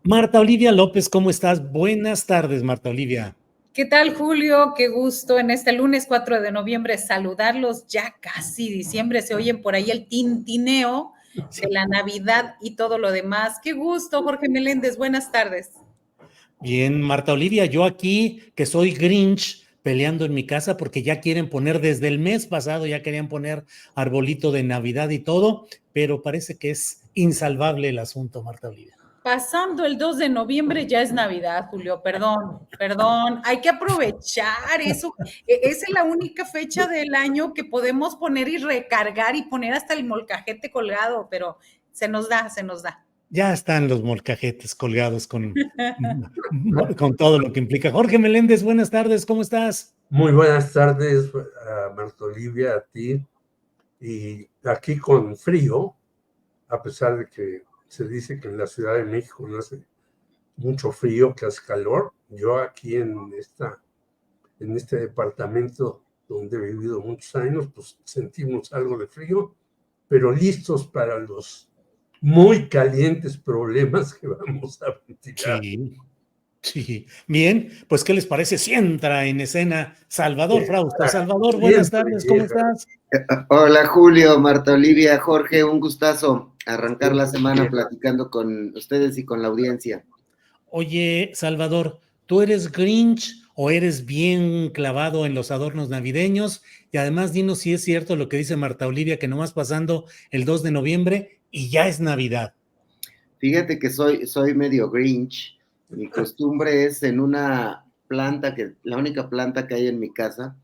Marta Olivia López, ¿cómo estás? Buenas tardes, Marta Olivia. ¿Qué tal, Julio? Qué gusto en este lunes 4 de noviembre saludarlos. Ya casi diciembre, se oyen por ahí el tintineo de la Navidad y todo lo demás. Qué gusto, Jorge Meléndez. Buenas tardes. Bien, Marta Olivia, yo aquí, que soy Grinch, peleando en mi casa porque ya quieren poner, desde el mes pasado ya querían poner arbolito de Navidad y todo, pero parece que es insalvable el asunto, Marta Olivia. Pasando el 2 de noviembre ya es Navidad, Julio, perdón, hay que aprovechar eso. Esa es la única fecha del año que podemos poner y recargar y poner hasta el molcajete colgado, pero se nos da. Ya están los molcajetes colgados con todo lo que implica. Jorge Meléndez, buenas tardes, ¿cómo estás? Muy buenas tardes, Marta Olivia, a ti. Y aquí con frío, a pesar de que se dice que en la Ciudad de México no hace mucho frío, que hace calor. Yo aquí en este departamento donde he vivido muchos años, pues sentimos algo de frío, pero listos para los muy calientes problemas que vamos a ventilar. Sí. Bien, pues ¿qué les parece si entra en escena Salvador Frausto? Salvador, buenas tardes, ¿cómo estás? Hola Julio, Marta Olivia, Jorge, un gustazo arrancar la semana platicando con ustedes y con la audiencia. Oye, Salvador, ¿tú eres Grinch o eres bien clavado en los adornos navideños? Y además dinos si es cierto lo que dice Marta Olivia, que nomás pasando el 2 de noviembre y ya es Navidad. Fíjate que soy medio Grinch. Mi costumbre es en una planta, la única planta que hay en mi casa,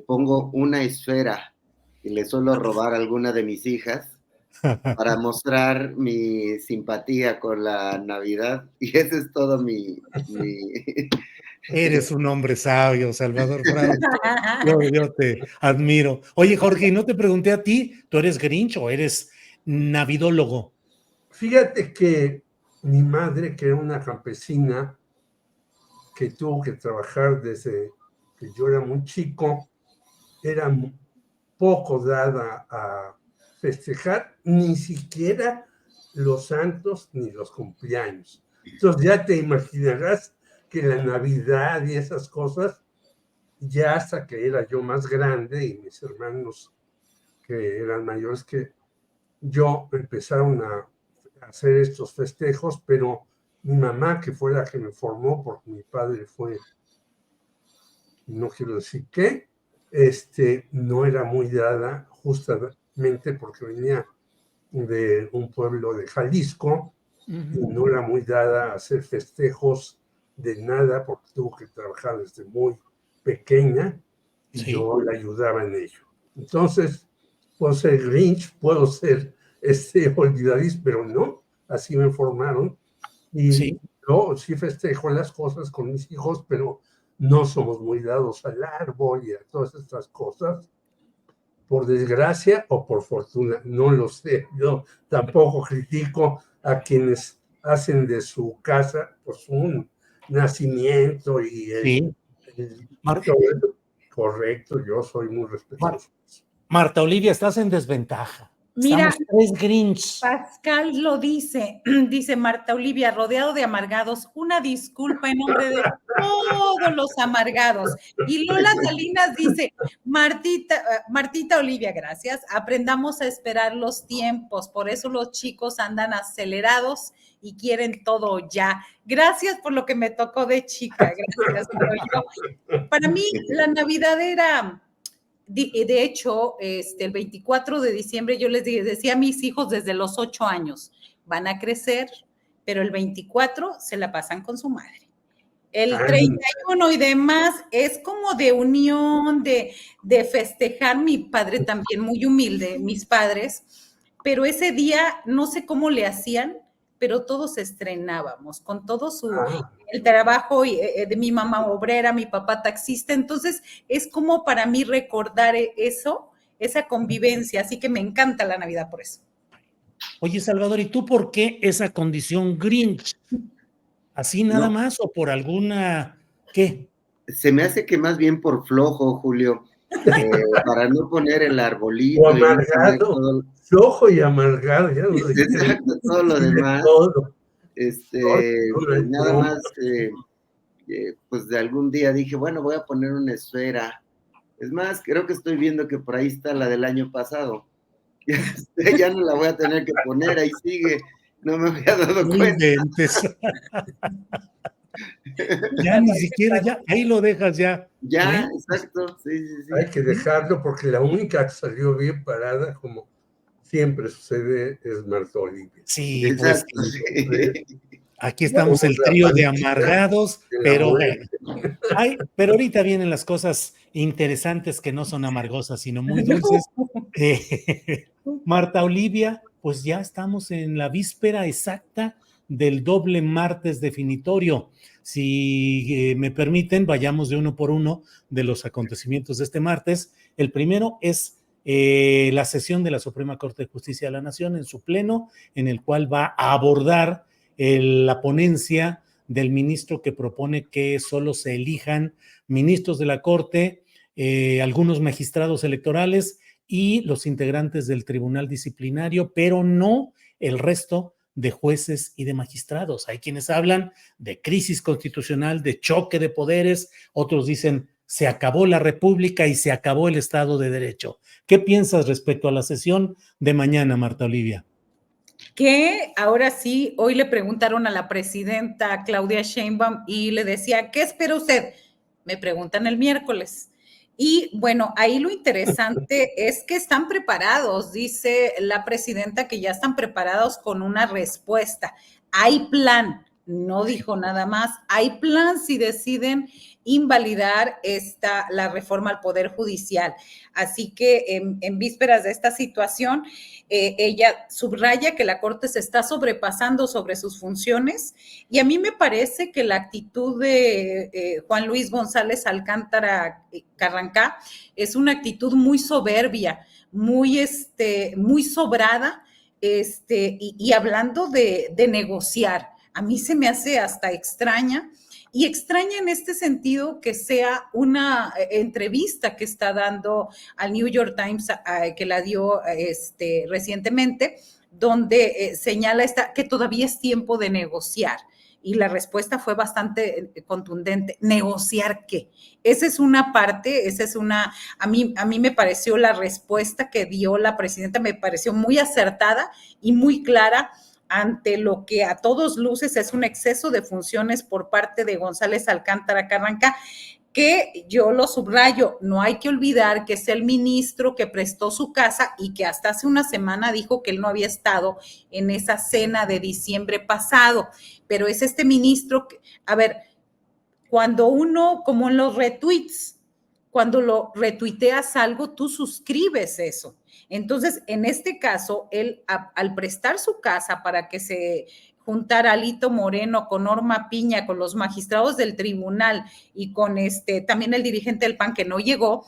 pongo una esfera y le suelo robar a alguna de mis hijas para mostrar mi simpatía con la Navidad, y ese es todo mi... Eres un hombre sabio, Salvador Frausto. Yo te admiro. Oye, Jorge, ¿no te pregunté a ti, tú eres Grinch o eres navidólogo? Fíjate que mi madre, que era una campesina que tuvo que trabajar desde que yo era muy chico, era poco dada a festejar ni siquiera los santos ni los cumpleaños. Entonces ya te imaginarás que la Navidad y esas cosas, ya hasta que era yo más grande y mis hermanos que eran mayores que yo empezaron a hacer estos festejos, pero mi mamá, que fue la que me formó, porque mi padre fue, no quiero decir qué, no era muy dada, justamente porque venía de un pueblo de Jalisco, y no era muy dada a hacer festejos de nada, porque tuvo que trabajar desde muy pequeña, y sí, yo la ayudaba en ello. Entonces, puedo ser Grinch, puedo ser olvidadizo, pero no, así me formaron, y sí, yo sí festejo las cosas con mis hijos, pero no somos muy dados al árbol y a todas estas cosas, por desgracia o por fortuna, no lo sé. Yo tampoco critico a quienes hacen de su casa pues un nacimiento y correcto, yo soy muy respetuoso. Marta Olivia, estás en desventaja. Mira, estamos tres Grinch. Pascal lo dice Marta Olivia, rodeado de amargados, una disculpa en nombre de todos los amargados. Y Lola Salinas dice, Martita Olivia, gracias, aprendamos a esperar los tiempos, por eso los chicos andan acelerados y quieren todo ya. Gracias por lo que me tocó de chica, gracias. Para mí la Navidad era... De hecho, el 24 de diciembre yo les decía a mis hijos desde los 8 años, van a crecer, pero el 24 se la pasan con su madre. El 31 y demás es como de unión, de festejar. Mi padre también, muy humilde, mis padres, pero ese día no sé cómo le hacían, pero todos estrenábamos, con todo el trabajo de mi mamá obrera, mi papá taxista, entonces es como para mí recordar eso, esa convivencia, así que me encanta la Navidad por eso. Oye, Salvador, ¿y tú por qué esa condición Grinch? ¿Así nada más o por alguna, qué? Se me hace que más bien por flojo, Julio, para no poner el arbolito. O amargado, flojo y amargado. Ya exacto, todo lo demás. Nada más, pues de algún día dije, bueno, voy a poner una esfera. Es más, creo que estoy viendo que por ahí está la del año pasado. Ya no la voy a tener que poner, ahí sigue. No me había dado No cuenta. inventes. Ya ni siquiera, ya, ahí lo dejas ya. Ya, exacto, sí. Hay que dejarlo porque la única que salió bien parada, como siempre sucede, es Marta Olivia. Sí, Exacto, pues sí. aquí estamos el trío de amargados, pero bueno. Pero ahorita vienen las cosas interesantes que no son amargosas, sino muy dulces. Marta Olivia, pues ya estamos en la víspera exacta del doble martes definitorio. Si me permiten, vayamos de uno por uno de los acontecimientos de este martes. El primero es la sesión de la Suprema Corte de Justicia de la Nación en su pleno, en el cual va a abordar la ponencia del ministro que propone que solo se elijan ministros de la Corte, algunos magistrados electorales y los integrantes del Tribunal Disciplinario, pero no el resto de jueces y de magistrados. Hay quienes hablan de crisis constitucional, de choque de poderes, otros dicen se acabó la República y se acabó el Estado de Derecho. ¿Qué piensas respecto a la sesión de mañana, Marta Olivia? Que ahora sí, hoy le preguntaron a la presidenta Claudia Sheinbaum y le decía, ¿qué espera usted? Me preguntan el miércoles. Y bueno, ahí lo interesante es que están preparados, dice la presidenta, que ya están preparados con una respuesta. Hay plan, no dijo nada más, hay plan si deciden invalidar la reforma al Poder Judicial. Así que en vísperas de esta situación, ella subraya que la Corte se está sobrepasando sobre sus funciones y a mí me parece que la actitud de Juan Luis González Alcántara Carrancá es una actitud muy soberbia, muy sobrada, y hablando de negociar. A mí se me hace hasta extraña. Y extraña en este sentido que sea una entrevista que está dando al New York Times, que la dio recientemente, donde señala que todavía es tiempo de negociar. Y la respuesta fue bastante contundente. ¿Negociar qué? Esa es una parte, a mí me pareció la respuesta que dio la presidenta, me pareció muy acertada y muy clara ante lo que a todos luces es un exceso de funciones por parte de González Alcántara Carrancá, que yo lo subrayo, no hay que olvidar que es el ministro que prestó su casa y que hasta hace una semana dijo que él no había estado en esa cena de diciembre pasado, pero es este ministro que, a ver, cuando uno, como en los retweets, cuando lo retuiteas algo, tú suscribes eso. Entonces, en este caso, él, al prestar su casa para que se juntara Alito Moreno con Norma Piña, con los magistrados del tribunal y con también el dirigente del PAN que no llegó,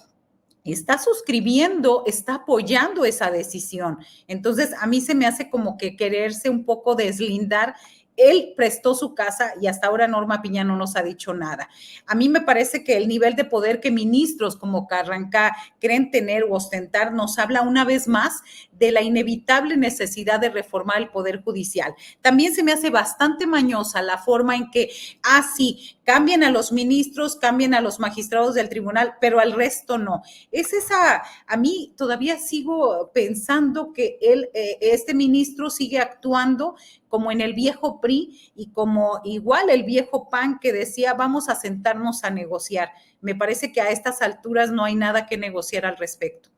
está suscribiendo, está apoyando esa decisión. Entonces, a mí se me hace como que quererse un poco deslindar. Él prestó su casa y hasta ahora Norma Piña no nos ha dicho nada. A mí me parece que el nivel de poder que ministros como Carrancá creen tener o ostentar nos habla una vez más de la inevitable necesidad de reformar el Poder Judicial. También se me hace bastante mañosa la forma en que, sí, cambian a los ministros, cambian a los magistrados del tribunal, pero al resto no. A mí todavía sigo pensando que este ministro sigue actuando como en el viejo PRI y como igual el viejo PAN que decía vamos a sentarnos a negociar. Me parece que a estas alturas no hay nada que negociar al respecto.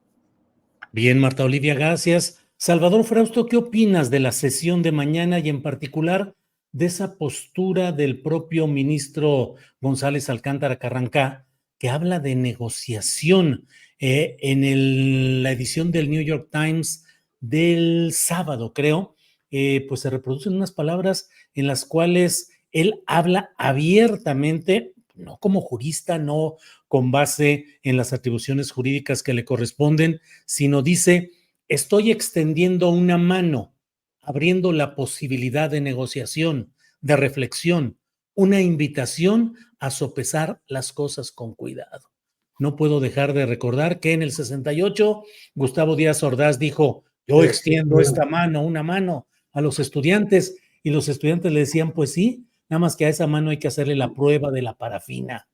Bien, Marta Olivia, gracias. Salvador Frausto, ¿qué opinas de la sesión de mañana y en particular de esa postura del propio ministro González Alcántara Carrancá que habla de negociación? En la edición del New York Times del sábado, creo, pues se reproducen unas palabras en las cuales él habla abiertamente, no como jurista, no con base en las atribuciones jurídicas que le corresponden, sino dice, estoy extendiendo una mano, abriendo la posibilidad de negociación, de reflexión, una invitación a sopesar las cosas con cuidado. No puedo dejar de recordar que en el 68 Gustavo Díaz Ordaz dijo, yo extiendo esta mano, una mano a los estudiantes, y los estudiantes le decían, pues sí, nada más que a esa mano hay que hacerle la prueba de la parafina.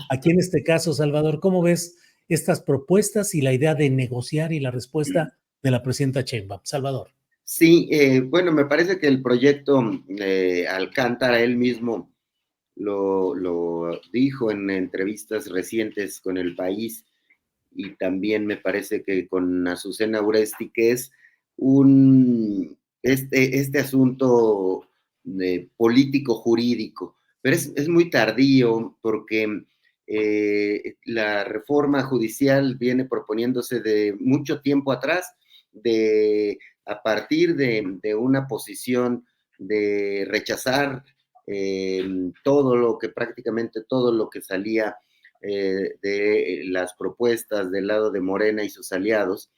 Aquí en este caso, Salvador, ¿cómo ves estas propuestas y la idea de negociar y la respuesta de la presidenta Sheinbaum? Salvador. Sí, bueno, me parece que el proyecto Alcántara, él mismo lo dijo en entrevistas recientes con El País, y también me parece que con Azucena Uresti, que es este asunto político-jurídico, pero es muy tardío porque la reforma judicial viene proponiéndose de mucho tiempo atrás, a partir de una posición de rechazar prácticamente todo lo que salía de las propuestas del lado de Morena y sus aliados.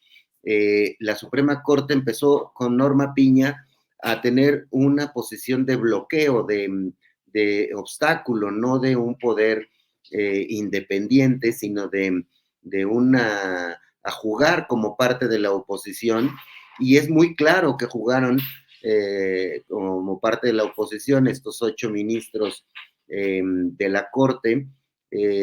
La Suprema Corte empezó con Norma Piña a tener una posición de bloqueo, de obstáculo, no de un poder independiente, sino a jugar como parte de la oposición, y es muy claro que jugaron como parte de la oposición estos 8 ministros de la Corte.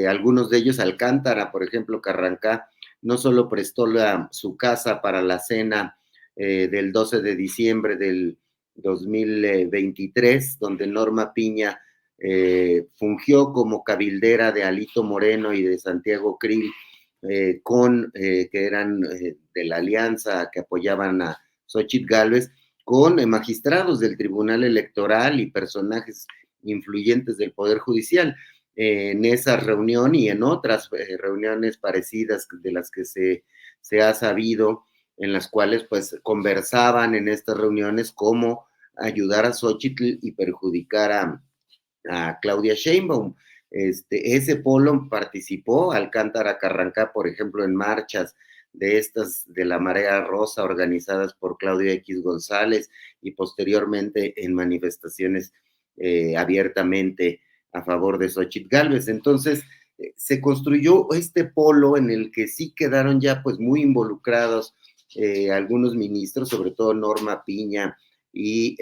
Algunos de ellos, Alcántara, por ejemplo, Carrancá, no solo prestó su casa para la cena del 12 de diciembre del 2023, donde Norma Piña fungió como cabildera de Alito Moreno y de Santiago Krill, que eran de la alianza que apoyaban a Xóchitl Gálvez, con magistrados del Tribunal Electoral y personajes influyentes del Poder Judicial. En esa reunión y en otras reuniones parecidas de las que se ha sabido, en las cuales pues conversaban en estas reuniones cómo ayudar a Xóchitl y perjudicar a Claudia Sheinbaum. Ese polo participó Alcántara Carrancá, por ejemplo, en marchas de la Marea Rosa organizadas por Claudia X González, y posteriormente en manifestaciones abiertamente a favor de Xóchitl Gálvez. Entonces, se construyó este polo en el que sí quedaron ya pues muy involucrados algunos ministros, sobre todo Norma Piña y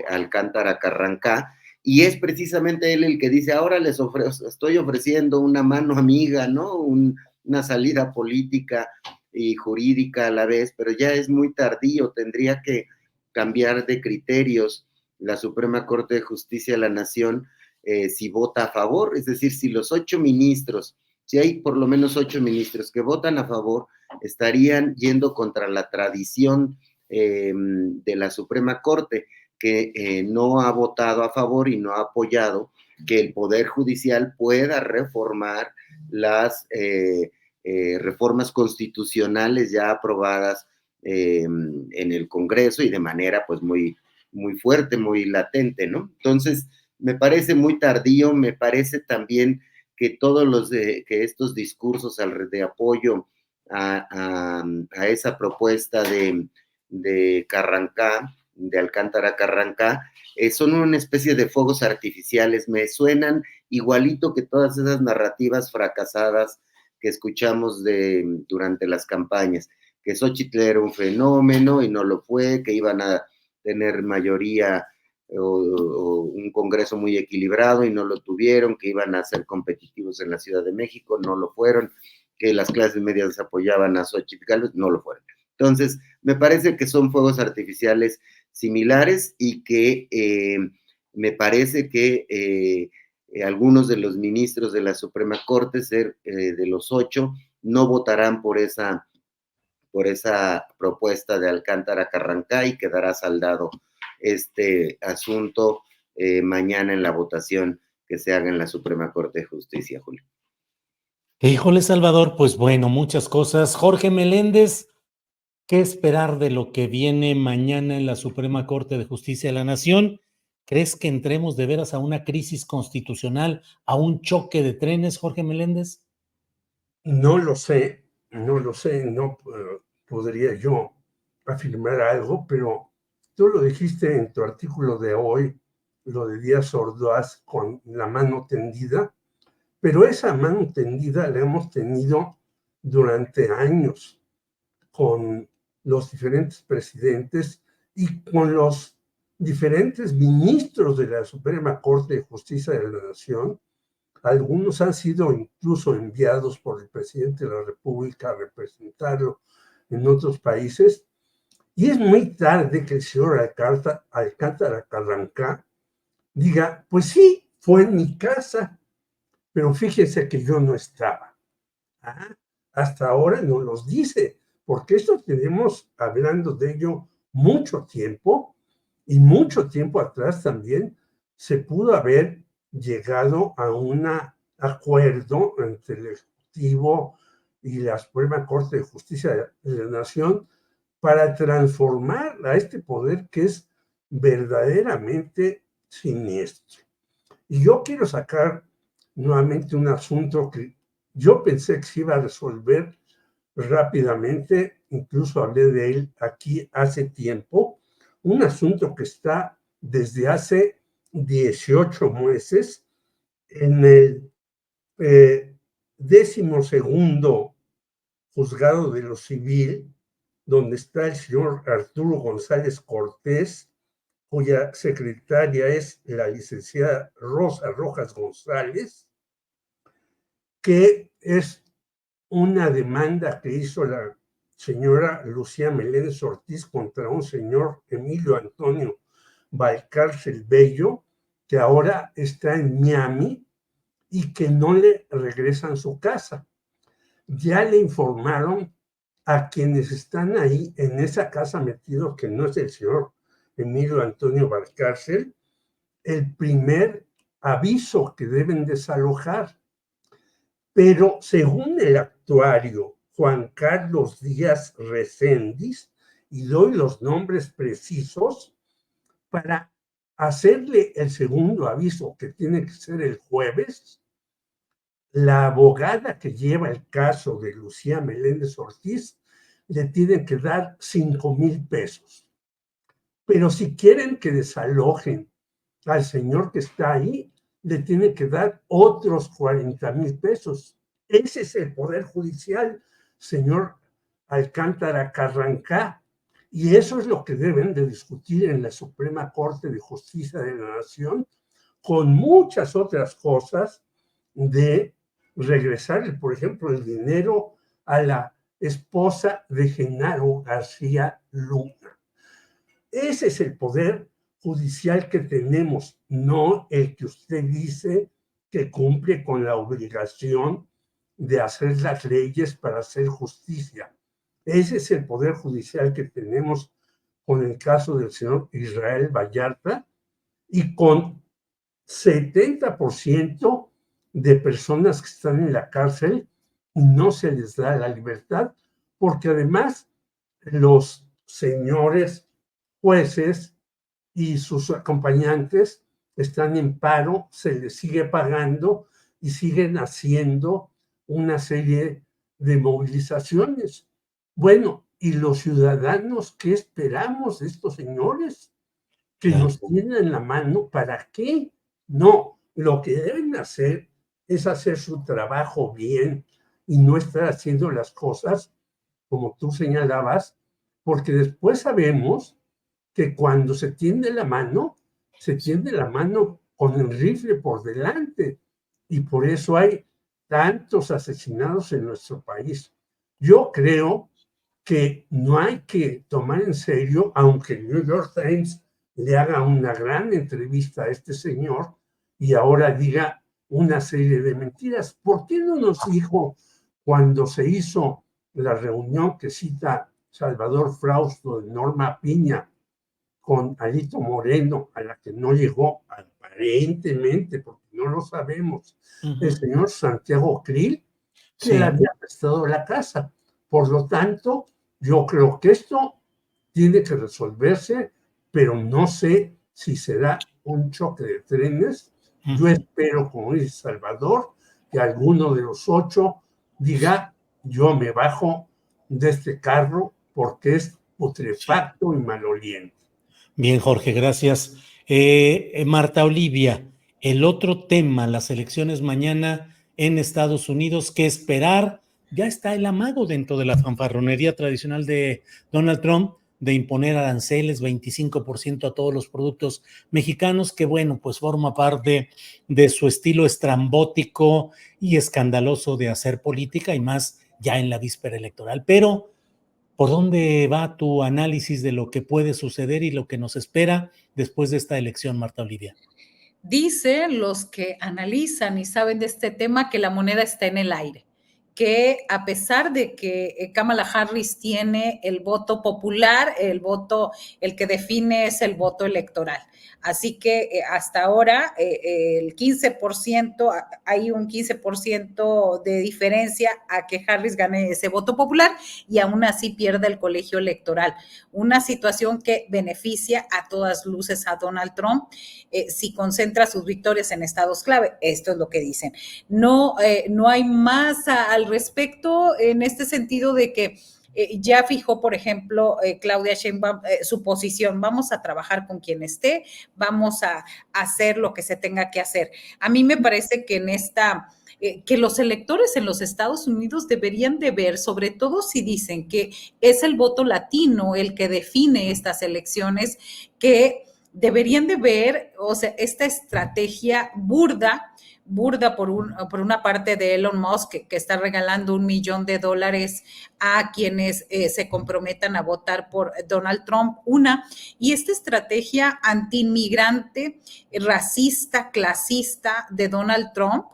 Alcántara Carrancá, y es precisamente él el que dice, ahora estoy ofreciendo una mano amiga, ¿no? Una salida política y jurídica a la vez, pero ya es muy tardío, tendría que cambiar de criterios la Suprema Corte de Justicia de la Nación si vota a favor, es decir, si los 8 ministros, si hay por lo menos 8 ministros que votan a favor, estarían yendo contra la tradición de la Suprema Corte, que no ha votado a favor y no ha apoyado que el Poder Judicial pueda reformar las reformas constitucionales ya aprobadas en el Congreso, y de manera pues muy, muy fuerte, muy latente, ¿no? Entonces, me parece muy tardío, me parece también que que estos discursos de apoyo a esa propuesta de Carrancá, de Alcántara Carrancá, son una especie de fuegos artificiales, me suenan igualito que todas esas narrativas fracasadas que escuchamos durante las campañas, que Xóchitl era un fenómeno y no lo fue, que iban a tener mayoría o un Congreso muy equilibrado y no lo tuvieron, que iban a ser competitivos en la Ciudad de México, no lo fueron, que las clases medias apoyaban a Xóchitl Gálvez, no lo fueron. Entonces, me parece que son fuegos artificiales similares, y que me parece que algunos de los ministros de la Suprema Corte, de los 8, no votarán por esa propuesta de Alcántara Carrancá, y quedará saldado este asunto mañana en la votación que se haga en la Suprema Corte de Justicia, Julio. Híjole, Salvador, pues bueno, muchas cosas. Jorge Meléndez, ¿qué esperar de lo que viene mañana en la Suprema Corte de Justicia de la Nación? ¿Crees que entremos de veras a una crisis constitucional, a un choque de trenes, Jorge Meléndez? No lo sé, no podría yo afirmar algo, pero tú lo dijiste en tu artículo de hoy, lo de Díaz Ordaz con la mano tendida, pero esa mano tendida la hemos tenido durante años con los diferentes presidentes y con los diferentes ministros de la Suprema Corte de Justicia de la Nación. Algunos han sido incluso enviados por el presidente de la República a representarlo en otros países. Y es muy tarde que el señor Alcántara Carrancá diga, pues sí, fue en mi casa, pero fíjese que yo no estaba. Hasta ahora no los dice, porque esto tenemos hablando de ello mucho tiempo, y mucho tiempo atrás también se pudo haber llegado a un acuerdo entre el Ejecutivo y la Suprema Corte de Justicia de la Nación para transformar a este poder que es verdaderamente siniestro. Y yo quiero sacar nuevamente un asunto que yo pensé que se iba a resolver rápidamente, incluso hablé de él aquí hace tiempo, un asunto que está desde hace 18 meses en el 12º juzgado de lo civil, donde está el señor Arturo González Cortés, cuya secretaria es la licenciada Rosa Rojas González, que es una demanda que hizo la señora Lucía Meléndez Ortiz contra un señor Emilio Antonio Valcárcel Bello, que ahora está en Miami y que no le regresan su casa. Ya le informaron a quienes están ahí en esa casa metidos, que no es el señor Emilio Antonio Valcárcel, el primer aviso que deben desalojar. Pero según el actuario Juan Carlos Díaz Recendis, y doy los nombres precisos, para hacerle el segundo aviso, que tiene que ser el jueves, la abogada que lleva el caso de Lucía Meléndez Ortiz le tiene que dar 5,000 pesos. Pero si quieren que desalojen al señor que está ahí, le tiene que dar otros 40,000 pesos. Ese es el Poder Judicial, señor Alcántara Carrancá. Y eso es lo que deben de discutir en la Suprema Corte de Justicia de la Nación, con muchas otras cosas de regresar, por ejemplo, el dinero a la esposa de Genaro García Luna. Ese es el poder judicial que tenemos, no el que usted dice que cumple con la obligación de hacer las leyes para hacer justicia. Ese es el poder judicial que tenemos con el caso del señor Israel Vallarta y con 70% de personas que están en la cárcel y no se les da la libertad, porque además los señores jueces y sus acompañantes están en paro, se les sigue pagando y siguen haciendo una serie de movilizaciones. Bueno, ¿y los ciudadanos qué esperamos de estos señores? Que nos tienen en la mano, ¿para qué? No, lo que deben hacer es hacer su trabajo bien y no estar haciendo las cosas como tú señalabas, porque después sabemos que cuando se tiende la mano con el rifle por delante, y por eso hay tantos asesinados en nuestro país. Yo creo que no hay que tomar en serio, aunque el New York Times le haga una gran entrevista a este señor y ahora diga una serie de mentiras. ¿Por qué no nos dijo cuando se hizo la reunión que cita Salvador Frausto de Norma Piña con Alito Moreno, a la que no llegó aparentemente, porque no lo sabemos, el señor Santiago Krill, que le había prestado la casa? Por lo tanto, yo creo que esto tiene que resolverse, pero no sé si será un choque de trenes. Yo espero, como dice Salvador, que alguno de los 8 diga, yo me bajo de este carro porque es putrefacto y maloliente. Bien, Jorge, gracias. Marta Olivia, el otro tema, las elecciones mañana en Estados Unidos, ¿qué esperar? Ya está el amago dentro de la fanfarronería tradicional de Donald Trump de imponer aranceles, 25% a todos los productos mexicanos, que bueno, pues forma parte de su estilo estrambótico y escandaloso de hacer política, y más ya en la víspera electoral. Pero, ¿por dónde va tu análisis de lo que puede suceder y lo que nos espera después de esta elección, Marta Olivia? Dicen los que analizan y saben de este tema que la moneda está en el aire, que a pesar de que Kamala Harris tiene el voto popular, el que define es el voto electoral. Así que hasta ahora el 15%, hay un 15% de diferencia a que Harris gane ese voto popular y aún así pierde el colegio electoral. Una situación que beneficia a todas luces a Donald Trump si concentra sus victorias en estados clave. Esto es lo que dicen. No hay más al respecto en este sentido de que ya fijó, por ejemplo, Claudia Sheinbaum su posición. Vamos a trabajar con quien esté, vamos a hacer lo que se tenga que hacer. A mí me parece que en esta que los electores en los Estados Unidos deberían de ver, sobre todo si dicen que es el voto latino el que define estas elecciones, que deberían de ver, o sea, esta estrategia burda por una parte de Elon Musk, que está regalando $1 millón a quienes se comprometan a votar por Donald Trump, y esta estrategia antiinmigrante, racista, clasista de Donald Trump,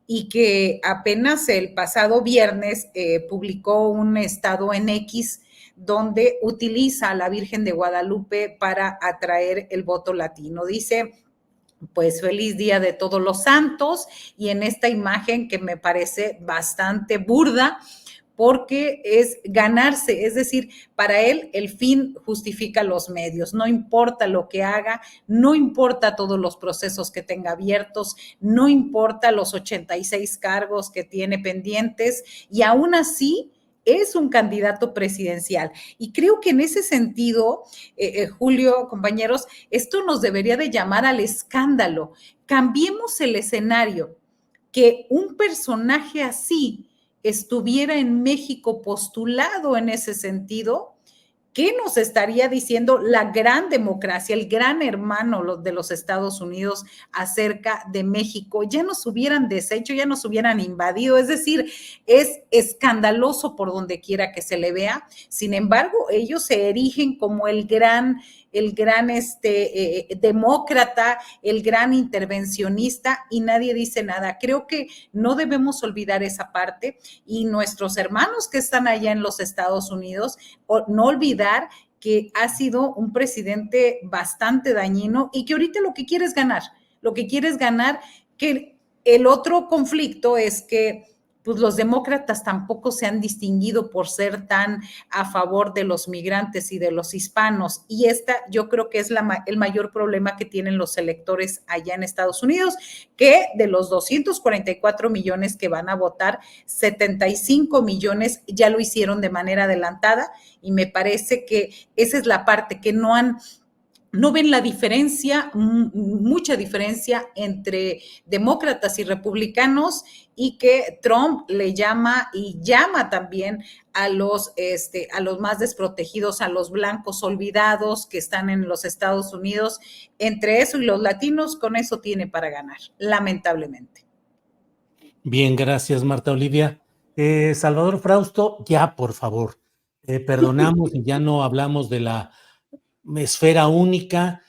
y que apenas el pasado viernes publicó un estado en X donde utiliza a la Virgen de Guadalupe para atraer el voto latino. Dice, pues feliz día de todos los santos, y en esta imagen que me parece bastante burda, porque es ganarse, es decir, para él el fin justifica los medios, no importa lo que haga, no importa todos los procesos que tenga abiertos, no importa los 86 cargos que tiene pendientes, y aún así es un candidato presidencial. Y creo que en ese sentido, Julio, compañeros, esto nos debería de llamar al escándalo. Cambiemos el escenario, que un personaje así estuviera en México postulado en ese sentido. ¿Qué nos estaría diciendo la gran democracia, el gran hermano de los Estados Unidos acerca de México? Ya nos hubieran deshecho, ya nos hubieran invadido, es decir, es escandaloso por donde quiera que se le vea. Sin embargo, ellos se erigen como el gran demócrata, el gran intervencionista, y nadie dice nada. Creo que no debemos olvidar esa parte, y nuestros hermanos que están allá en los Estados Unidos, no olvidar que ha sido un presidente bastante dañino y que ahorita lo que quiere es ganar, que el otro conflicto es que pues los demócratas tampoco se han distinguido por ser tan a favor de los migrantes y de los hispanos, y yo creo que es el mayor problema que tienen los electores allá en Estados Unidos, que de los 244 millones que van a votar, 75 millones ya lo hicieron de manera adelantada, y me parece que esa es la parte que no ven la diferencia, mucha diferencia entre demócratas y republicanos, y que Trump le llama y llama también a los más desprotegidos, a los blancos olvidados que están en los Estados Unidos. Entre eso y los latinos, con eso tiene para ganar, lamentablemente. Bien, gracias, Marta Olivia. Salvador Frausto, ya, por favor, perdonamos y ya no hablamos de la esfera única,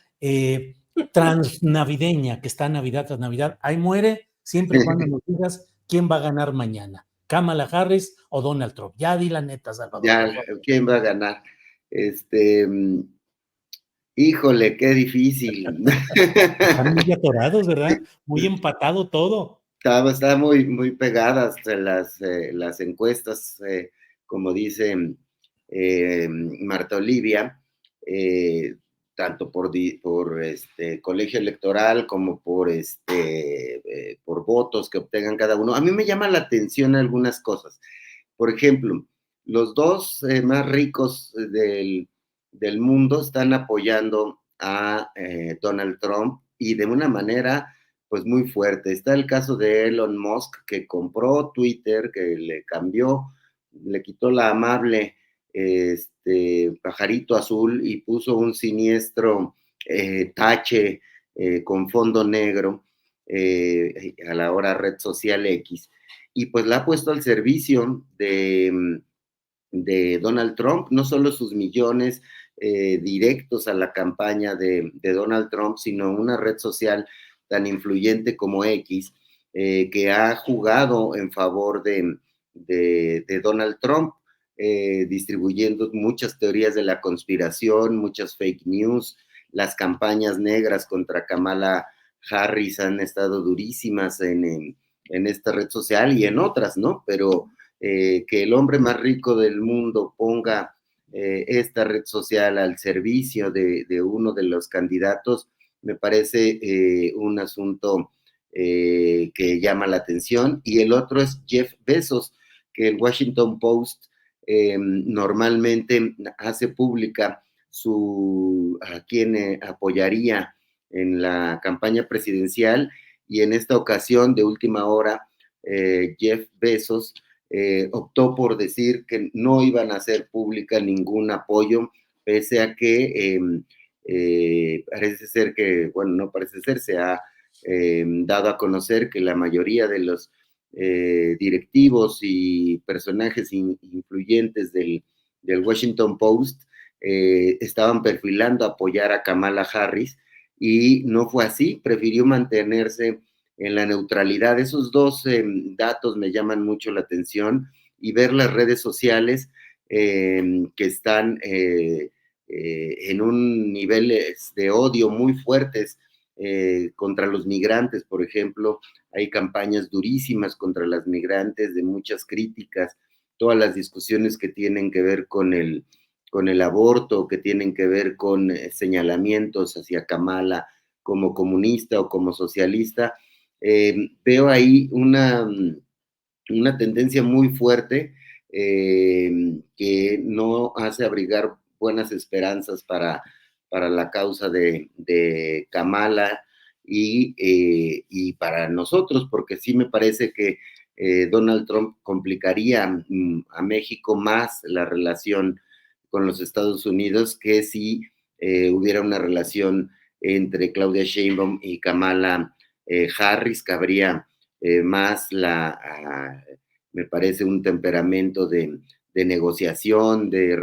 transnavideña, que está Navidad tras Navidad. Ahí muere, siempre y cuando nos digas quién va a ganar mañana, Kamala Harris o Donald Trump. Ya di la neta, Salvador. Ya, ¿quién va a ganar? Híjole, qué difícil. Están muy atorados, ¿verdad? Muy empatado todo. Está muy, muy pegadas las encuestas, como dice Marta Olivia, tanto por colegio electoral como por votos que obtengan cada uno. A mí me llama la atención algunas cosas. Por ejemplo, los dos más ricos del mundo están apoyando a Donald Trump, y de una manera pues muy fuerte. Está el caso de Elon Musk, que compró Twitter, que le quitó la amable pajarito azul y puso un siniestro tache con fondo negro a la hora red social X, y pues la ha puesto al servicio de Donald Trump, no solo sus millones directos a la campaña de Donald Trump, sino una red social tan influyente como X, que ha jugado en favor de Donald Trump, distribuyendo muchas teorías de la conspiración, muchas fake news. Las campañas negras contra Kamala Harris han estado durísimas en esta red social y en otras, ¿no? Pero que el hombre más rico del mundo ponga esta red social al servicio de uno de los candidatos, me parece un asunto que llama la atención. Y el otro es Jeff Bezos, que el Washington Post normalmente hace pública a quien apoyaría en la campaña presidencial, y en esta ocasión de última hora Jeff Bezos optó por decir que no iban a hacer pública ningún apoyo, pese a que parece ser que, bueno, no parece ser, se ha dado a conocer que la mayoría de los directivos y personajes influyentes del Washington Post estaban perfilando apoyar a Kamala Harris, y no fue así, prefirió mantenerse en la neutralidad. Esos dos datos me llaman mucho la atención, y ver las redes sociales que están en un nivel de odio muy fuertes contra los migrantes, por ejemplo. Hay campañas durísimas contra las migrantes, de muchas críticas, todas las discusiones que tienen que ver con el aborto, que tienen que ver con señalamientos hacia Kamala como comunista o como socialista. Veo ahí una tendencia muy fuerte que no hace abrigar buenas esperanzas para la causa de Kamala y para nosotros, porque sí me parece que Donald Trump complicaría a México más la relación con los Estados Unidos que si hubiera una relación entre Claudia Sheinbaum y Kamala Harris, que habría más me parece un temperamento de negociación, de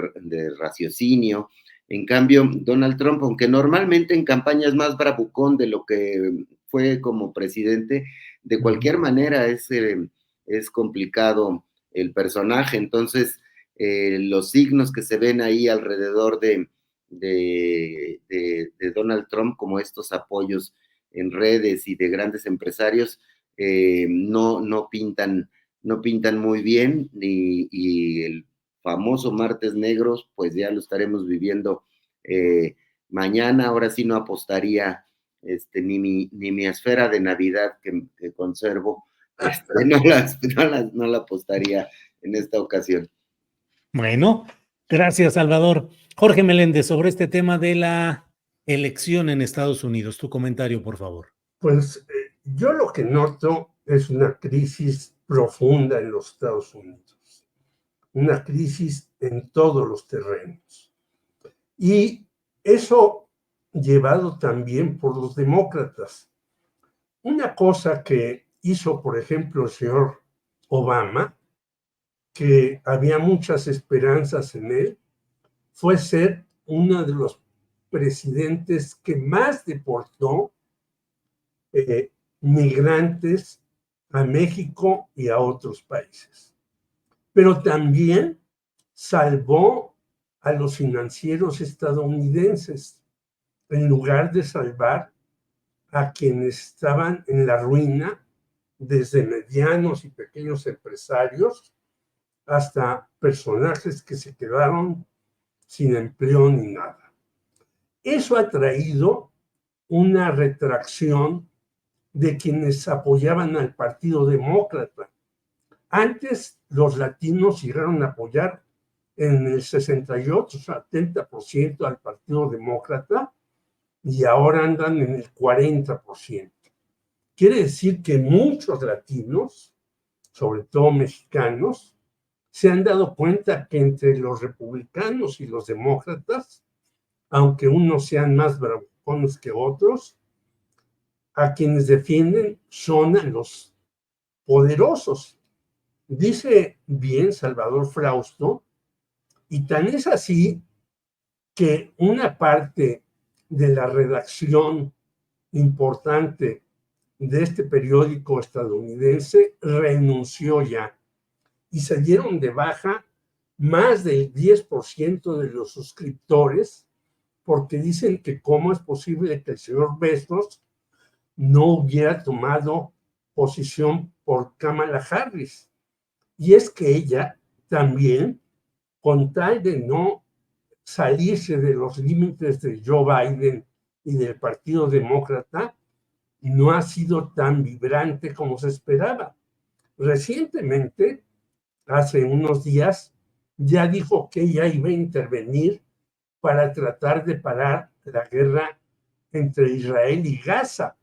raciocinio. En cambio, Donald Trump, aunque normalmente en campaña es más bravucón de lo que fue como presidente, de cualquier manera es complicado el personaje. Entonces, los signos que se ven ahí alrededor de Donald Trump, como estos apoyos en redes y de grandes empresarios, no pintan muy bien, y el famoso martes negros, pues ya lo estaremos viviendo mañana. Ahora sí no apostaría ni mi esfera de Navidad que conservo, no la apostaría en esta ocasión. Bueno, gracias, Salvador. Jorge Meléndez, sobre este tema de la elección en Estados Unidos, tu comentario, por favor. Pues yo lo que noto es una crisis profunda en los Estados Unidos, una crisis en todos los terrenos. Y eso llevado también por los demócratas. Una cosa que hizo, por ejemplo, el señor Obama, que había muchas esperanzas en él, fue ser uno de los presidentes que más deportó migrantes a México y a otros países. Pero también salvó a los financieros estadounidenses en lugar de salvar a quienes estaban en la ruina, desde medianos y pequeños empresarios hasta personajes que se quedaron sin empleo ni nada. Eso ha traído una retracción de quienes apoyaban al Partido Demócrata. Antes los latinos llegaron a apoyar en el 68-70% al Partido Demócrata y ahora andan en el 40%. Quiere decir que muchos latinos, sobre todo mexicanos, se han dado cuenta que entre los republicanos y los demócratas, aunque unos sean más bravucones que otros, a quienes defienden son a los poderosos. Dice bien Salvador Frausto, y tan es así que una parte de la redacción importante de este periódico estadounidense renunció ya y se dieron de baja más del 10% de los suscriptores porque dicen que cómo es posible que el señor Bestos no hubiera tomado posición por Kamala Harris. Y es que ella también, con tal de no salirse de los límites de Joe Biden y del Partido Demócrata, no ha sido tan vibrante como se esperaba. Recientemente, hace unos días, ya dijo que ella iba a intervenir para tratar de parar la guerra entre Israel y Gaza.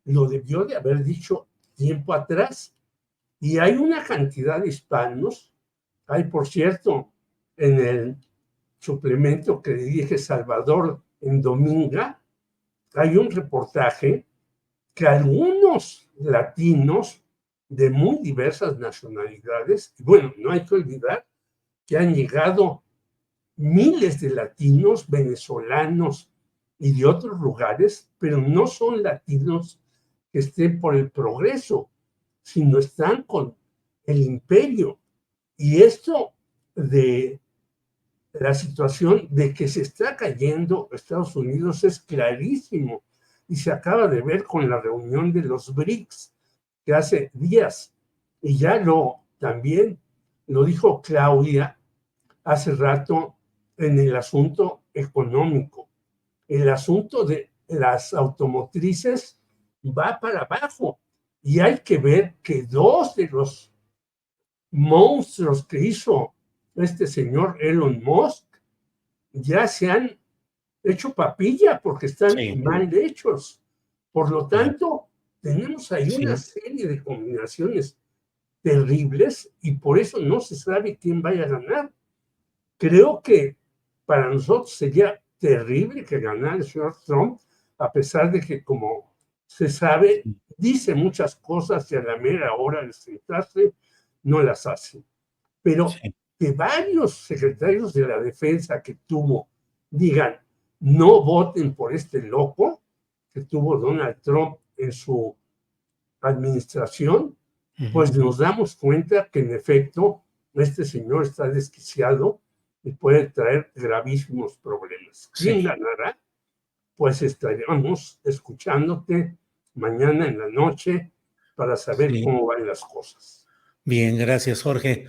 Lo debió de haber dicho tiempo atrás. Y hay una cantidad de hispanos, hay por cierto, en el suplemento que dirige Salvador en Dominga, hay un reportaje que algunos latinos de muy diversas nacionalidades, y bueno, no hay que olvidar que han llegado miles de latinos, venezolanos y de otros lugares, pero no son latinos que estén por el progreso, sino están con el imperio. Y esto de la situación de que se está cayendo Estados Unidos es clarísimo y se acaba de ver con la reunión de los BRICS que hace días y ya también lo dijo Claudia hace rato en el asunto económico. El asunto de las automotrices va para abajo y hay que ver que dos de los monstruos que hizo este señor Elon Musk ya se han hecho papilla porque están mal hechos. Por lo tanto, tenemos ahí una serie de combinaciones terribles y por eso no se sabe quién vaya a ganar. Creo que para nosotros sería terrible que ganara el señor Trump, a pesar de que, como se sabe, dice muchas cosas y a la mera hora de sentarse no las hace. Pero que varios secretarios de la defensa que tuvo digan, no voten por este loco que tuvo Donald Trump en su administración, pues nos damos cuenta que en efecto este señor está desquiciado y puede traer gravísimos problemas. ¿Quién ganará? Pues estaremos escuchándote mañana en la noche para saber cómo van las cosas. Bien, gracias, Jorge.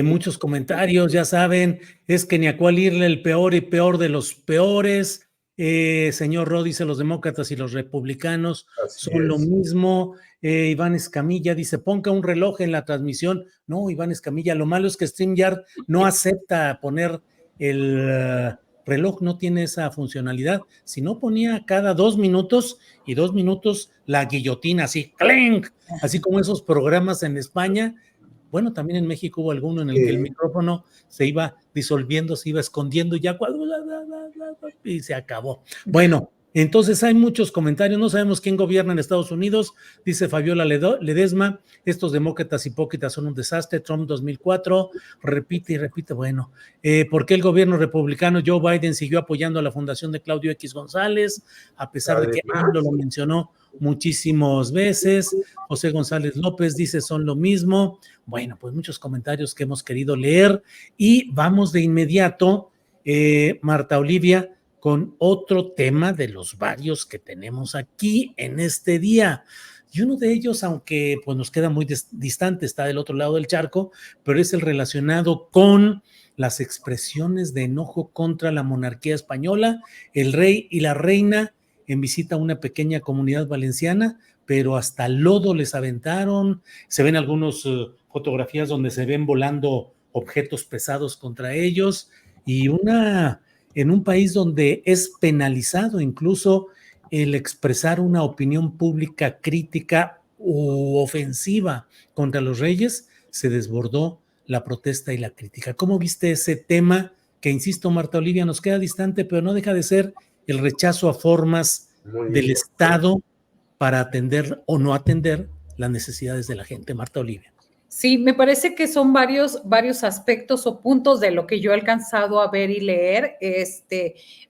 Muchos comentarios, ya saben, es que ni a cuál irle el peor y peor de los peores. Señor Ro dice, los demócratas y los republicanos son lo mismo. Iván Escamilla dice, ponga un reloj en la transmisión. No, Iván Escamilla, lo malo es que StreamYard no acepta poner el reloj, no tiene esa funcionalidad. Si no, ponía cada 2 minutos y 2 minutos la guillotina, así, ¡clink! Así como esos programas en España. Bueno, también en México hubo alguno en el que el micrófono se iba disolviendo, se iba escondiendo, ya y se acabó. Bueno, entonces hay muchos comentarios, no sabemos quién gobierna en Estados Unidos, dice Fabiola Ledesma, estos demócratas hipócritas son un desastre, Trump 2004, repite y repite, bueno, ¿por qué el gobierno republicano Joe Biden siguió apoyando a la fundación de Claudio X González, a pesar de que AMLO lo mencionó muchísimas veces? José González López dice, son lo mismo. Bueno, pues muchos comentarios que hemos querido leer y vamos de inmediato, Marta Olivia, con otro tema de los varios que tenemos aquí en este día. Y uno de ellos, aunque pues nos queda muy distante, está del otro lado del charco, pero es el relacionado con las expresiones de enojo contra la monarquía española, el rey y la reina en visita a una pequeña comunidad valenciana, pero hasta lodo les aventaron. Se ven algunas fotografías donde se ven volando objetos pesados contra ellos y en un país donde es penalizado incluso el expresar una opinión pública crítica u ofensiva contra los reyes, se desbordó la protesta y la crítica. ¿Cómo viste ese tema que, insisto, Marta Olivia, nos queda distante, pero no deja de ser el rechazo a formas del Estado para atender o no atender las necesidades de la gente? Marta Olivia. Sí, me parece que son varios aspectos o puntos de lo que yo he alcanzado a ver y leer.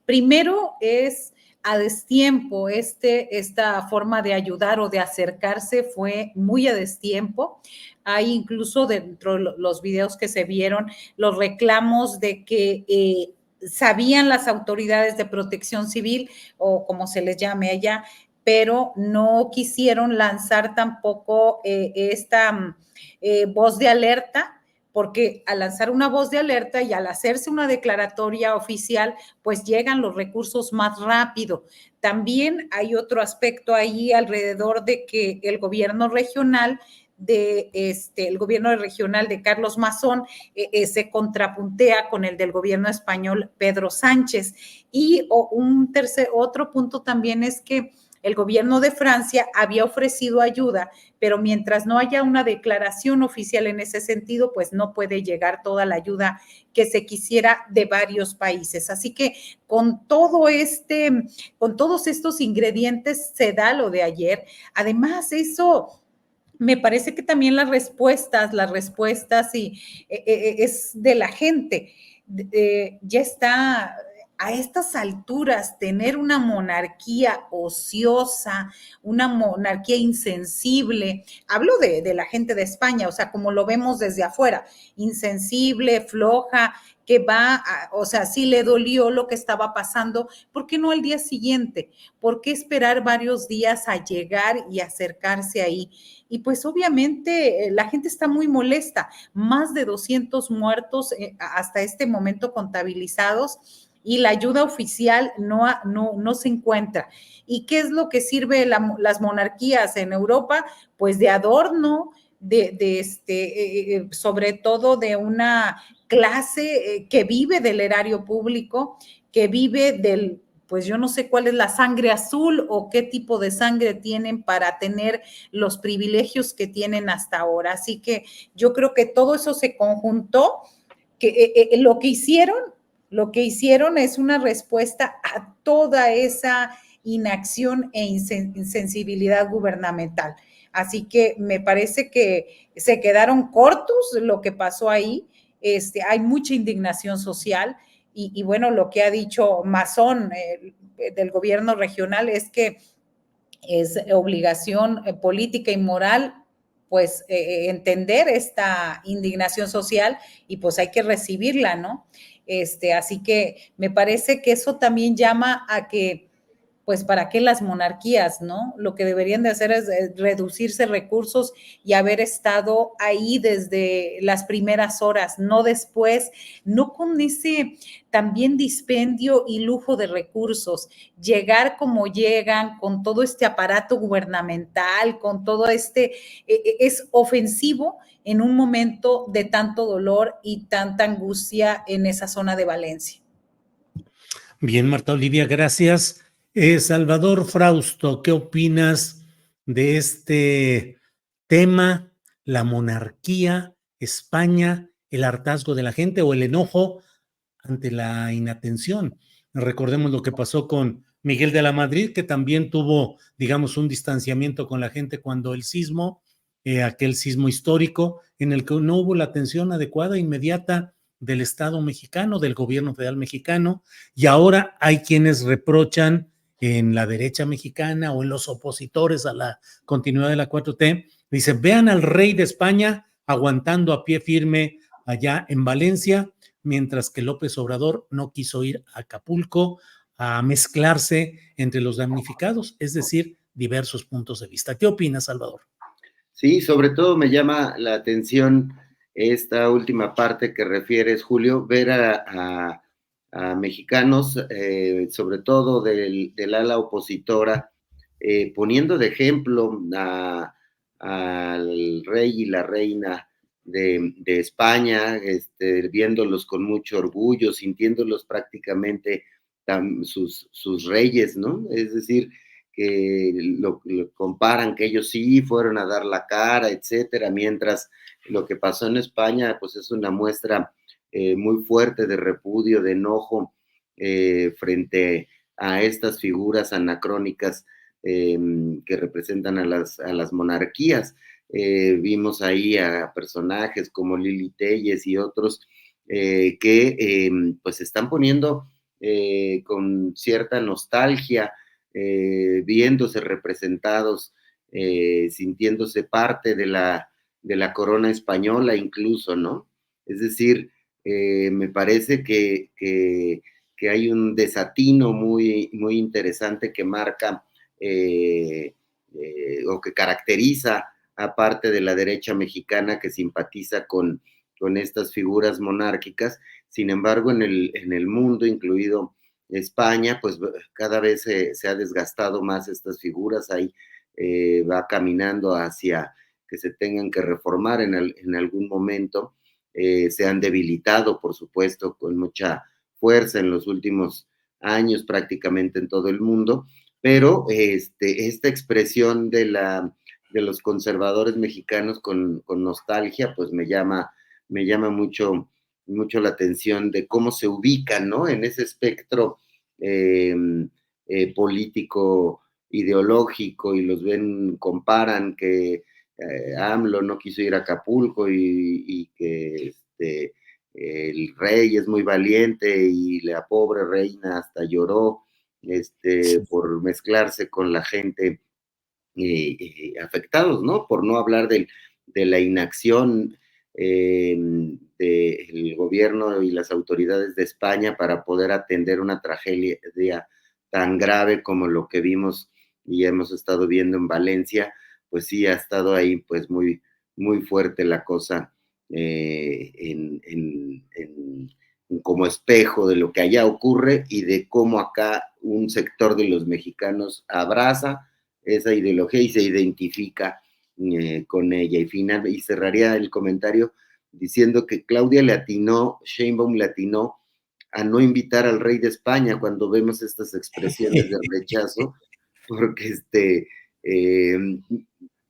Primero es a destiempo, esta forma de ayudar o de acercarse fue muy a destiempo. Hay incluso dentro de los videos que se vieron los reclamos de que sabían las autoridades de protección civil o como se les llame allá, pero no quisieron lanzar tampoco esta voz de alerta, porque al lanzar una voz de alerta y al hacerse una declaratoria oficial, pues llegan los recursos más rápido. También hay otro aspecto ahí alrededor de que el gobierno regional de Carlos Mazón se contrapuntea con el del gobierno español Pedro Sánchez. Y otro punto también es que el gobierno de Francia había ofrecido ayuda, pero mientras no haya una declaración oficial en ese sentido, pues no puede llegar toda la ayuda que se quisiera de varios países. Así que con todos estos ingredientes se da lo de ayer. Además, eso me parece que también las respuestas es de la gente. Ya está a estas alturas, tener una monarquía ociosa, una monarquía insensible, hablo de la gente de España, o sea, como lo vemos desde afuera, insensible, floja, que o sea, si le dolió lo que estaba pasando, ¿por qué no al día siguiente? ¿Por qué esperar varios días a llegar y acercarse ahí? Y pues obviamente la gente está muy molesta, más de 200 muertos hasta este momento contabilizados, y la ayuda oficial no se encuentra. ¿Y qué es lo que sirve las monarquías en Europa? Pues de adorno, sobre todo de una clase que vive del erario público, que vive pues yo no sé cuál es la sangre azul o qué tipo de sangre tienen para tener los privilegios que tienen hasta ahora. Así que yo creo que todo eso se conjuntó, que lo que hicieron es una respuesta a toda esa inacción e insensibilidad gubernamental. Así que me parece que se quedaron cortos lo que pasó ahí. Hay mucha indignación social y bueno, lo que ha dicho Mazón del gobierno regional es que es obligación política y moral pues entender esta indignación social y pues hay que recibirla, ¿no? Así que me parece que eso también llama a que, pues, ¿para qué las monarquías, no? Lo que deberían de hacer es reducirse recursos y haber estado ahí desde las primeras horas, no después, no con ese también dispendio y lujo de recursos, llegar como llegan, con todo este aparato gubernamental, con todo es ofensivo en un momento de tanto dolor y tanta angustia en esa zona de Valencia. Bien, Marta Olivia, gracias. Salvador Frausto, ¿qué opinas de este tema, la monarquía, España, el hartazgo de la gente o el enojo ante la inatención? Recordemos lo que pasó con Miguel de la Madrid, que también tuvo, digamos, un distanciamiento con la gente cuando el sismo, aquel sismo histórico, en el que no hubo la atención adecuada, inmediata del Estado mexicano, del gobierno federal mexicano, y ahora hay quienes reprochan en la derecha mexicana o en los opositores a la continuidad de la 4T, dicen, vean al rey de España aguantando a pie firme allá en Valencia, mientras que López Obrador no quiso ir a Acapulco a mezclarse entre los damnificados, es decir, diversos puntos de vista. ¿Qué opinas, Salvador? Sí, sobre todo me llama la atención esta última parte que refieres, Julio, ver a mexicanos, sobre todo del ala opositora, poniendo de ejemplo al rey y la reina de España, viéndolos con mucho orgullo, sintiéndolos prácticamente sus reyes, ¿no? Es decir, lo comparan, que ellos sí fueron a dar la cara, etcétera, mientras lo que pasó en España, pues es una muestra muy fuerte de repudio, de enojo frente a estas figuras anacrónicas que representan a las monarquías. Vimos ahí a personajes como Lili Telles y otros que pues se están poniendo con cierta nostalgia, viéndose representados, sintiéndose parte de la corona española incluso, ¿no? Es decir, me parece que hay un desatino muy, muy interesante que marca o que caracteriza a parte de la derecha mexicana que simpatiza con estas figuras monárquicas. Sin embargo, en el mundo, incluido España, pues cada vez se ha desgastado más estas figuras, ahí va caminando hacia que se tengan que reformar en algún momento, se han debilitado, por supuesto, con mucha fuerza en los últimos años prácticamente en todo el mundo, pero esta expresión de los conservadores mexicanos con nostalgia, pues me llama mucho la atención de cómo se ubican, ¿no? En ese espectro político, ideológico, y los ven, comparan que AMLO no quiso ir a Acapulco y que el rey es muy valiente y la pobre reina hasta lloró por mezclarse con la gente afectados, ¿no? Por no hablar de la inacción del gobierno y las autoridades de España para poder atender una tragedia tan grave como lo que vimos y hemos estado viendo en Valencia. Pues sí, ha estado ahí pues muy, muy fuerte la cosa como espejo de lo que allá ocurre y de cómo acá un sector de los mexicanos abraza esa ideología y se identifica con ella. Y cerraría el comentario diciendo que Claudia Sheinbaum le atinó a no invitar al rey de España cuando vemos estas expresiones de rechazo, porque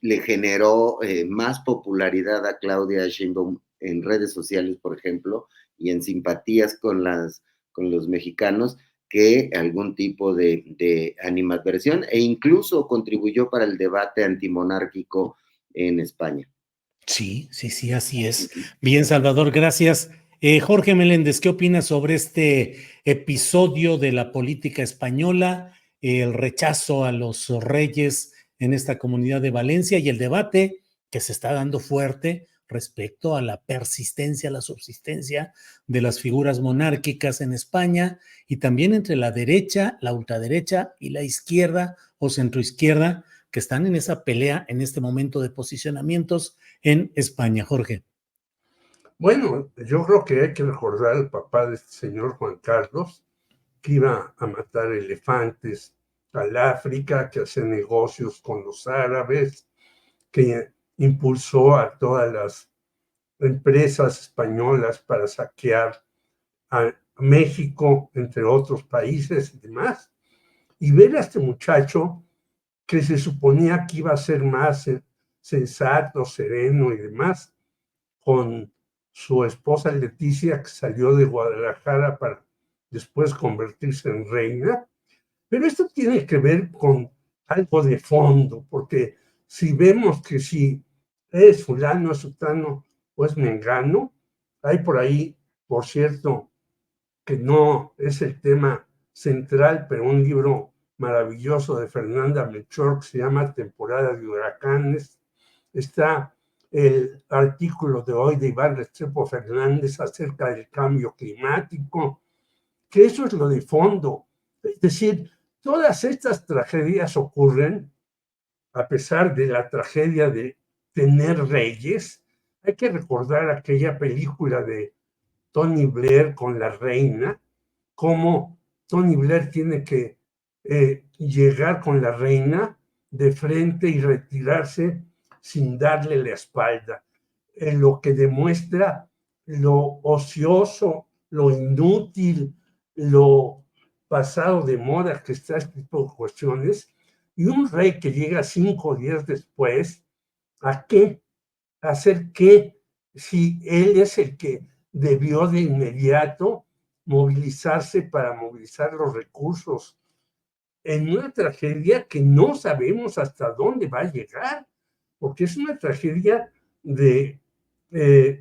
le generó más popularidad a Claudia Sheinbaum en redes sociales, por ejemplo, y en simpatías con los mexicanos, que algún tipo de animadversión, e incluso contribuyó para el debate antimonárquico en España. Sí, así es. Bien, Salvador, gracias. Jorge Meléndez, ¿qué opinas sobre este episodio de la política española, el rechazo a los reyes en esta comunidad de Valencia y el debate que se está dando fuerte respecto a la persistencia, la subsistencia de las figuras monárquicas en España y también entre la derecha, la ultraderecha y la izquierda o centroizquierda que están en esa pelea en este momento de posicionamientos en España, Jorge? Bueno, yo creo que hay que recordar al papá de este señor Juan Carlos, que iba a matar elefantes al África, que hacía negocios con los árabes, que impulsó a todas las empresas españolas para saquear a México, entre otros países y demás. Y ver a este muchacho que se suponía que iba a ser más sensato, sereno y demás, con su esposa Leticia, que salió de Guadalajara para después convertirse en reina. Pero esto tiene que ver con algo de fondo, porque si vemos que si es fulano, es sutano o es mengano, hay por ahí, por cierto, que no es el tema central, pero un libro maravilloso de Fernanda Melchor que se llama Temporada de Huracanes. Está el artículo de hoy de Iván Restrepo Fernández acerca del cambio climático, que eso es lo de fondo. Es decir, todas estas tragedias ocurren a pesar de la tragedia de tener reyes. Hay que recordar aquella película de Tony Blair con la reina, cómo Tony Blair tiene que llegar con la reina de frente y retirarse sin darle la espalda, lo que demuestra lo ocioso, lo inútil, lo pasado de moda que está este tipo de cuestiones, Y un rey que llega 5 días después, ¿a qué? ¿A hacer qué? Si él es el que debió de inmediato movilizarse para movilizar los recursos en una tragedia que no sabemos hasta dónde va a llegar, porque es una tragedia de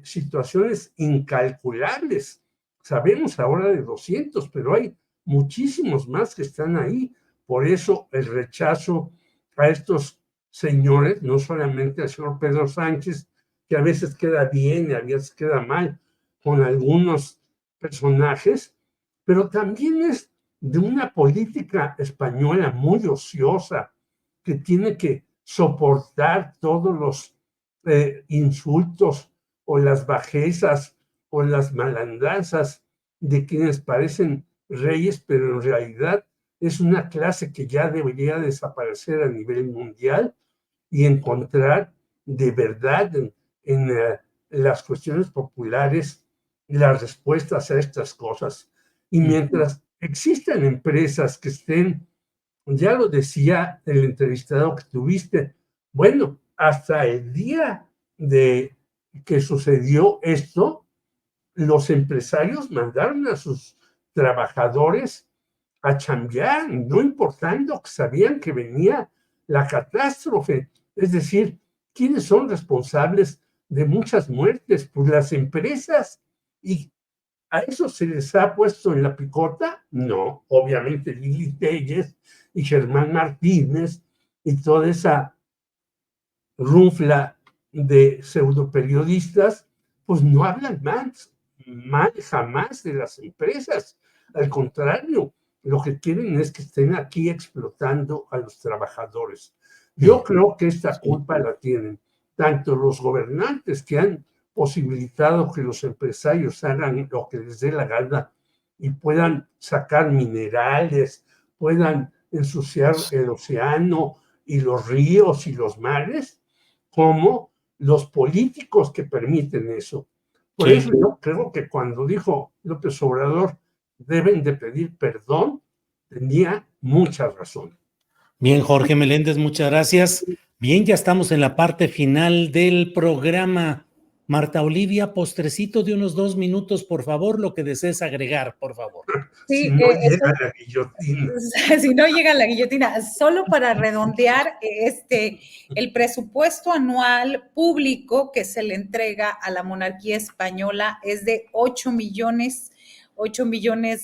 situaciones incalculables. Sabemos ahora de 200, pero hay muchísimos más que están ahí. Por eso el rechazo a estos señores, no solamente al señor Pedro Sánchez, que a veces queda bien y a veces queda mal con algunos personajes, pero también es de una política española muy ociosa que tiene que soportar todos los insultos o las bajezas o las malandanzas de quienes parecen reyes, pero en realidad es una clase que ya debería desaparecer a nivel mundial y encontrar de verdad en las cuestiones populares las respuestas a estas cosas. Y mientras existan empresas que estén, ya lo decía el entrevistado que tuviste, bueno, hasta el día de que sucedió esto, los empresarios mandaron a sus trabajadores a chambear, no importando que sabían que venía la catástrofe. Es decir, ¿quiénes son responsables de muchas muertes? Pues las empresas. ¿Y a eso se les ha puesto en la picota? No, obviamente Lili Telles y Germán Martínez y toda esa rufla de pseudoperiodistas, pues no hablan mal jamás de las empresas. Al contrario, lo que quieren es que estén aquí explotando a los trabajadores. Yo creo que esta culpa la tienen tanto los gobernantes que han posibilitado que los empresarios hagan lo que les dé la gana y puedan sacar minerales, puedan ensuciar el océano y los ríos y los mares, como los políticos que permiten eso. Por eso yo creo que cuando dijo López Obrador deben de pedir perdón, tenía mucha razón. Bien, Jorge Meléndez, muchas gracias. Bien, ya estamos en la parte final del programa. Marta Olivia, postrecito de unos 2 minutos, por favor, lo que desees agregar, por favor. Sí, si no llega la guillotina. Si no llega la guillotina, solo para redondear, el presupuesto anual público que se le entrega a la monarquía española es de 8 millones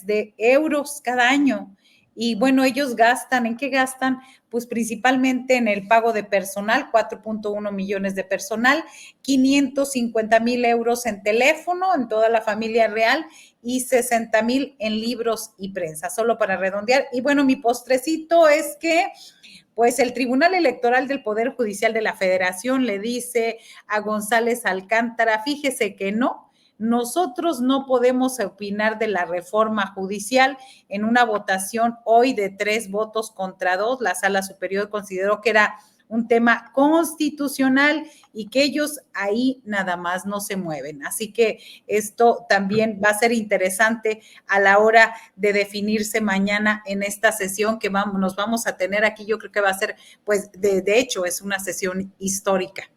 de euros cada año. Y bueno, ellos gastan, ¿en qué gastan? Pues principalmente en el pago de personal, 4.1 millones de personal, 550,000 euros en teléfono, en toda la familia real, y 60,000 en libros y prensa, solo para redondear. Y bueno, mi postrecito es que pues el Tribunal Electoral del Poder Judicial de la Federación le dice a González Alcántara, fíjese que nosotros no podemos opinar de la reforma judicial. En una votación hoy de 3 votos contra 2, la Sala Superior consideró que era un tema constitucional y que ellos ahí nada más no se mueven. Así que esto también va a ser interesante a la hora de definirse mañana en esta sesión que nos vamos a tener aquí. Yo creo que va a ser, pues, de hecho, es una sesión histórica.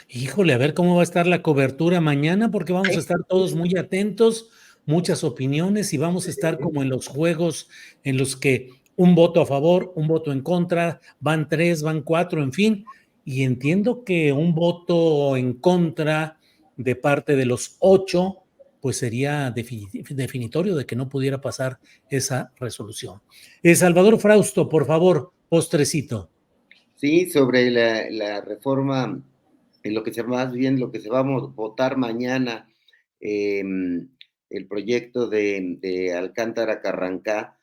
Híjole, a ver cómo va a estar la cobertura mañana, porque vamos a estar todos muy atentos, muchas opiniones y vamos a estar como en los juegos en los que un voto a favor, un voto en contra, van 3, van 4, en fin. Y entiendo que un voto en contra de parte de los 8, pues sería definitorio de que no pudiera pasar esa resolución. Salvador Frausto, por favor, postrecito. Sí, sobre la reforma, en lo que se más bien lo que se va a votar mañana, el proyecto de Alcántara Carrancá,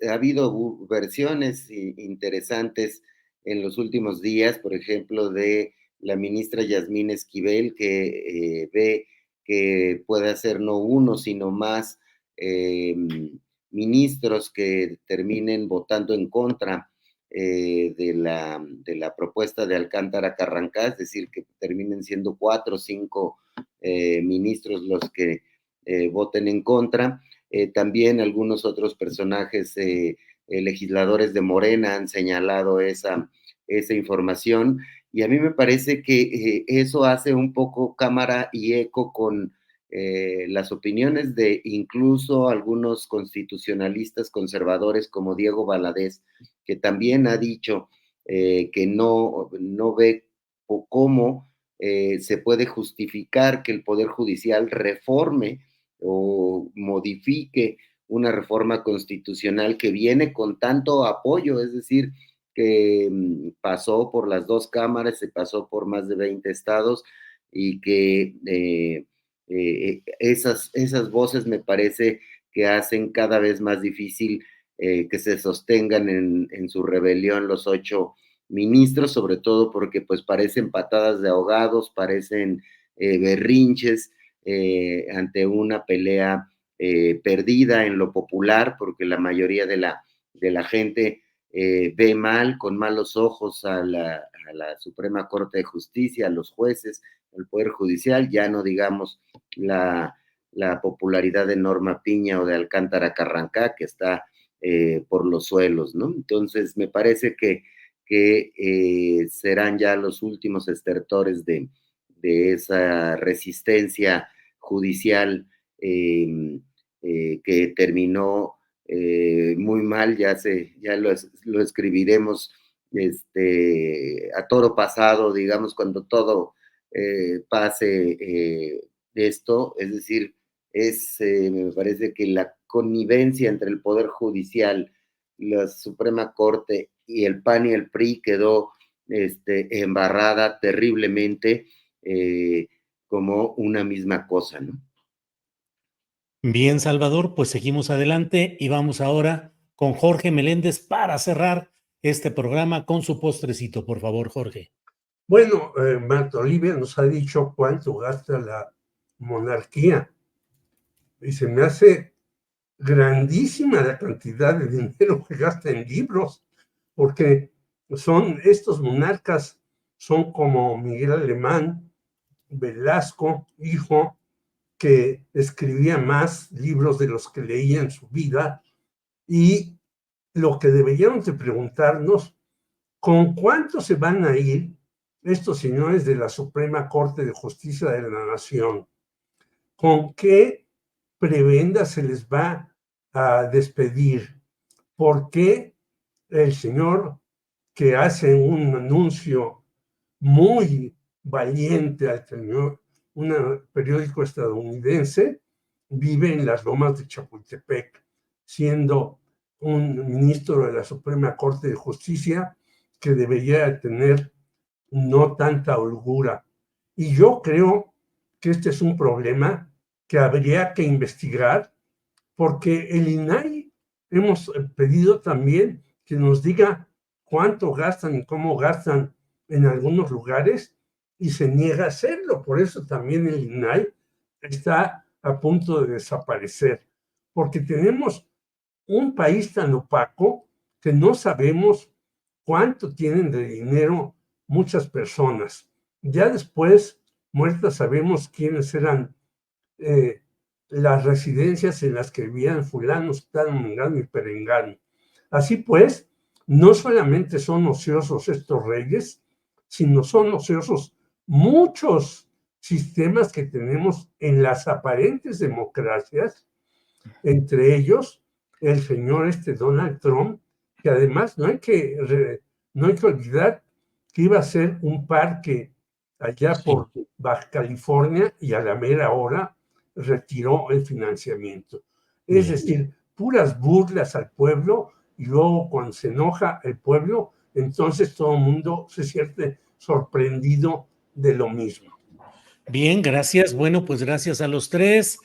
ha habido versiones interesantes en los últimos días, por ejemplo, de la ministra Yasmín Esquivel, que ve que puede hacer no uno, sino más ministros que terminen votando en contra de la propuesta de Alcántara Carrancá, es decir, que terminen siendo 4 o 5 ministros los que voten en contra. También algunos otros personajes legisladores de Morena han señalado esa información, y a mí me parece que eso hace un poco cámara y eco con las opiniones de incluso algunos constitucionalistas conservadores como Diego Valadez, que también ha dicho que no ve cómo se puede justificar que el Poder Judicial reforme o modifique una reforma constitucional que viene con tanto apoyo, es decir, que pasó por las dos cámaras, se pasó por más de 20 estados, y que esas voces me parece que hacen cada vez más difícil que se sostengan en su rebelión los 8 ministros, sobre todo porque pues parecen patadas de ahogados, parecen berrinches ante una pelea perdida en lo popular, porque la mayoría de la gente ve mal, con malos ojos a la Suprema Corte de Justicia, a los jueces, al Poder Judicial, ya no digamos la popularidad de Norma Piña o de Alcántara Carrancá, que está por los suelos, ¿no? Entonces, me parece que serán ya los últimos estertores de esa resistencia judicial que terminó muy mal, ya lo escribiremos a toro pasado, digamos, cuando todo pase esto, es decir, me parece que la connivencia entre el Poder Judicial, la Suprema Corte y el PAN y el PRI quedó embarrada terriblemente como una misma cosa, ¿no? Bien, Salvador, pues seguimos adelante y vamos ahora con Jorge Meléndez para cerrar este programa con su postrecito, por favor, Jorge. Bueno, Marta Olivia nos ha dicho cuánto gasta la monarquía y se me hace grandísima la cantidad de dinero que gasta en libros, porque estos monarcas son como Miguel Alemán, Velasco, hijo, que escribía más libros de los que leía en su vida, y lo que deberíamos de preguntarnos, ¿con cuánto se van a ir estos señores de la Suprema Corte de Justicia de la Nación? ¿Con qué prebenda se les va a despedir? ¿Por qué el señor que hace un anuncio muy valiente al señor, un periódico estadounidense, vive en las lomas de Chapultepec, siendo un ministro de la Suprema Corte de Justicia que debería tener no tanta holgura? Y yo creo que este es un problema que habría que investigar, porque el INAI hemos pedido también que nos diga cuánto gastan y cómo gastan en algunos lugares, y se niega a hacerlo. Por eso también el INAI está a punto de desaparecer, porque tenemos un país tan opaco que no sabemos cuánto tienen de dinero muchas personas. Ya después, muertas, sabemos quiénes eran las residencias en las que vivían fulanos, tal, mengano y perengano. Así pues, no solamente son ociosos estos reyes, sino son ociosos muchos sistemas que tenemos en las aparentes democracias, entre ellos el señor Donald Trump, que además no hay que olvidar que iba a ser un parque allá por Baja California, y a la mera hora retiró el financiamiento. Es decir, puras burlas al pueblo, y luego cuando se enoja el pueblo, entonces todo el mundo se siente sorprendido de lo mismo. Bien, gracias. Bueno, pues gracias a los tres.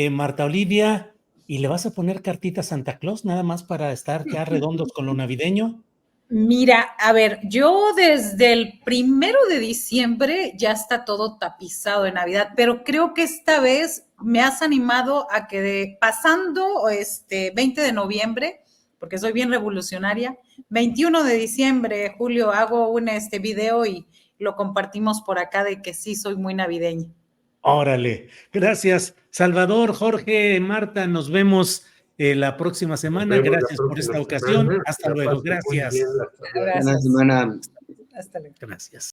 Marta Olivia, ¿y le vas a poner cartita a Santa Claus nada más para estar ya redondos con lo navideño? Mira, a ver, yo desde el 1 de diciembre ya está todo tapizado de Navidad, pero creo que esta vez me has animado a que pasando 20 de noviembre, porque soy bien revolucionaria, 21 de diciembre, Julio, hago un video y lo compartimos por acá de que sí soy muy navideña. Órale, gracias. Salvador, Jorge, Marta, nos vemos la próxima semana. Nos vemos la Gracias por próxima esta ocasión. semana. Hasta La luego. pasen muy Gracias. bien. Hasta luego. Buena semana. Hasta luego. Gracias.